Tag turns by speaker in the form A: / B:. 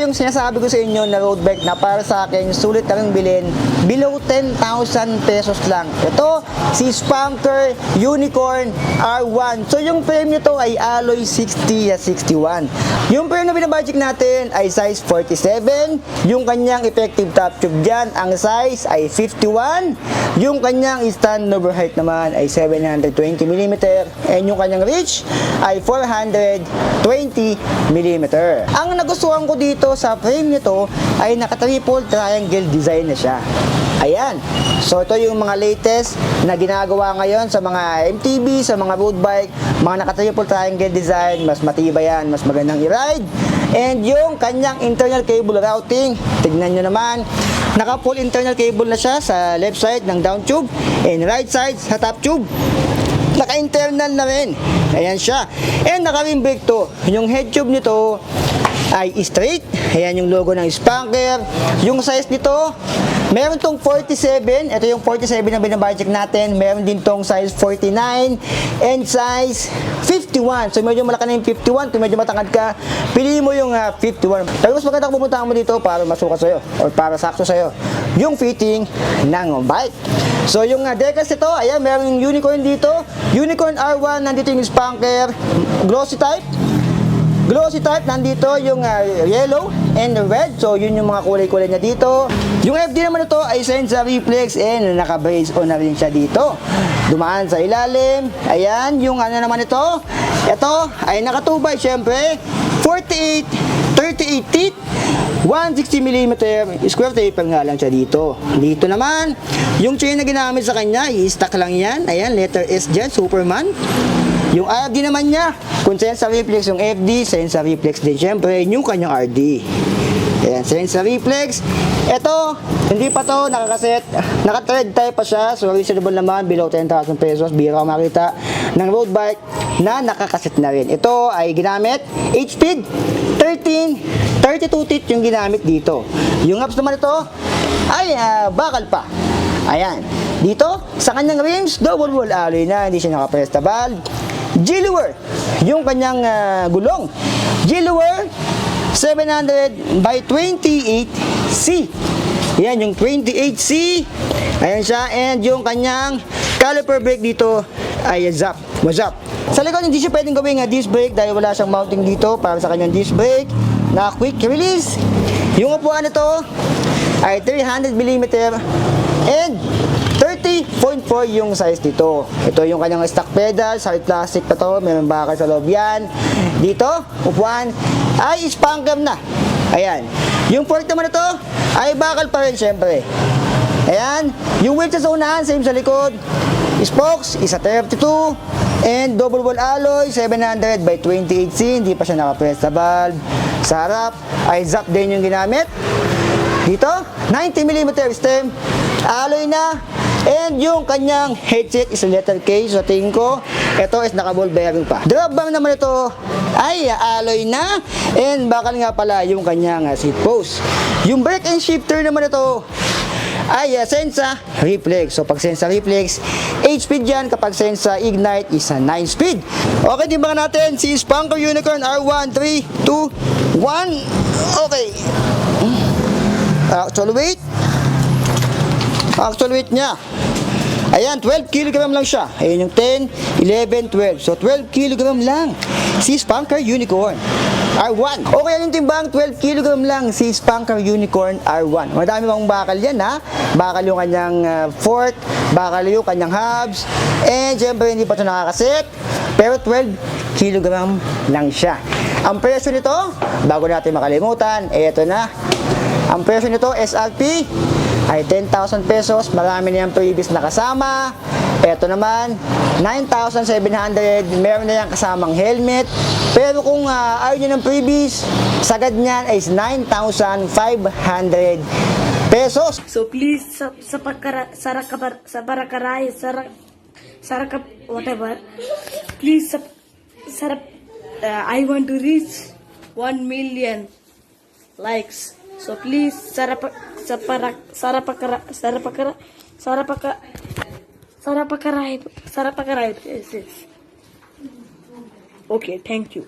A: yung sinasabi ko sa inyo na road bike na para sa akin sulit na rin bilhin, below 10,000 pesos lang. Ito, si Spanker Unicorn R1. So yung frame nito ay alloy 60/61. Yung frame na binabudget natin ay size 47. Yung kanyang effective top tube dyan, ang size ay 51. Yung kanyang stand over height naman ay 720mm. And yung kanyang reach ay 420mm. Ang nagustuhan ko dito sa frame nito ay naka-triple triangle design na siya. Ayan. So ito yung mga latest na ginagawa ngayon sa mga MTB, sa mga road bike, mga naka-triple triangle design, mas matibay yan, mas magandang i-ride. And yung kanyang internal cable routing, tignan nyo naman, naka-full internal cable na siya sa left side ng down tube and right side sa top tube. Naka-internal na rin. Ayan siya. And naka-rim brake to. Yung head tube nito ay straight. Ayan yung logo ng Spanker. Yung size nito, meron tong 47. Ito yung 47 na binabudget natin. Meron din tong size 49 and size 51. So medyo malaki na yung 51. Kung medyo matangad ka, piliin mo yung 51. Pero mas maganda kung pupuntahan mo dito para masukat sa'yo or para sakto sa'yo yung fitting ng bike. So yung decals ito, ayan, meron yung Unicorn dito. Unicorn R1, nandito yung Spanker. Glossy type. Glossy type, nandito yung yellow and red. So yun yung mga kulay-kulay niya dito. Yung FD naman ito ay Senza Reflex and naka-brace on na rin siya dito. Dumaan sa ilalim. Ayan, yung ano naman ito. Ito ay nakatubay syempre. 38 teeth. 160mm square taper nga lang siya dito. Dito naman, yung chain na ginamit sa kanya, i-stack lang yan. Ayan, letter S dyan, Superman. Yung RD naman niya, kung Senza Reflex yung FD, Senza Reflex din syempre, yung kanyang RD. Ayan, Senza Reflex. Ito, hindi pa to nakakaset. Naka-thread type pa siya. So, reasonable naman, below 10,000 pesos. Bira ko makita ng road bike na nakakaset na rin. Ito ay ginamit 8-speed, 32 teeth yung ginamit dito. Yung hubs naman ito ay bakal pa. Ayan. Dito, sa kanyang rims, double wall alloy na, hindi siya naka-presta valve. G-Lure, yung kanyang gulong. G-Lure 700 by 28C. Yan, yung 28C. Ayan siya. And yung kanyang caliper brake dito ay ZAP. Wazap. Sa likod, hindi siya pwedeng gawing disc brake dahil wala siyang mounting dito para sa kanyang disc brake na quick release. Yung upuan nito ay 300mm and 30.4 yung size dito. Ito yung kanyang stock pedal, solid plastic pa to, meron bakal sa loob yan. Dito, upuan ay Spanker na. Ayan. Yung fork naman ito ay bakal pa rin syempre. Ayan. Yung wheel sa unahan, same sa likod. Spokes, isa 32 and double wall alloy 700 by 28C. Hindi pa siya naka-press sa valve. Sa harap ay ZAP din yung ginamit. Dito, 90mm stem, alloy na. And yung kanyang headset is a letter K. So tingin ko, ito is naka-ball bearing pa. Drop bar naman ito ay alloy na. And bakal nga pala yung kanyang seat post. Yung brake and shifter naman ito ay Senza Reflex. So pag Senza Reflex, 8-speed yan. Kapag Senza Ignite is a 9-speed. Okay, timbangan natin si Spanker Unicorn R1. 3, 2, 1. Okay. Actual weight niya, ayan, 12 kg lang siya. Ayan yung 10, 11, 12. So 12 kg lang si Spanker Unicorn R1. Okay, yung timbang 12 kg lang si Spanker Unicorn R1. Madami pang bakal yan, ha. Bakal yung kanyang fork, bakal yung kanyang hubs. And syempre hindi pa ito nakakaset, pero 12 kg lang siya. Ang presyo nito, bago natin makalimutan, eto na. Ang presyo nito, SRP ay 10,000 pesos. Marami na yung previous na kasama. Ito naman, 9,700. Meron na yung kasamang helmet. Pero kung ayaw nyo ng previous, sagad niyan ay 9,500 pesos.
B: So please, whatever. Please, I want to reach 1 million likes. So please, sarapakaray. Yes. Okay, thank you.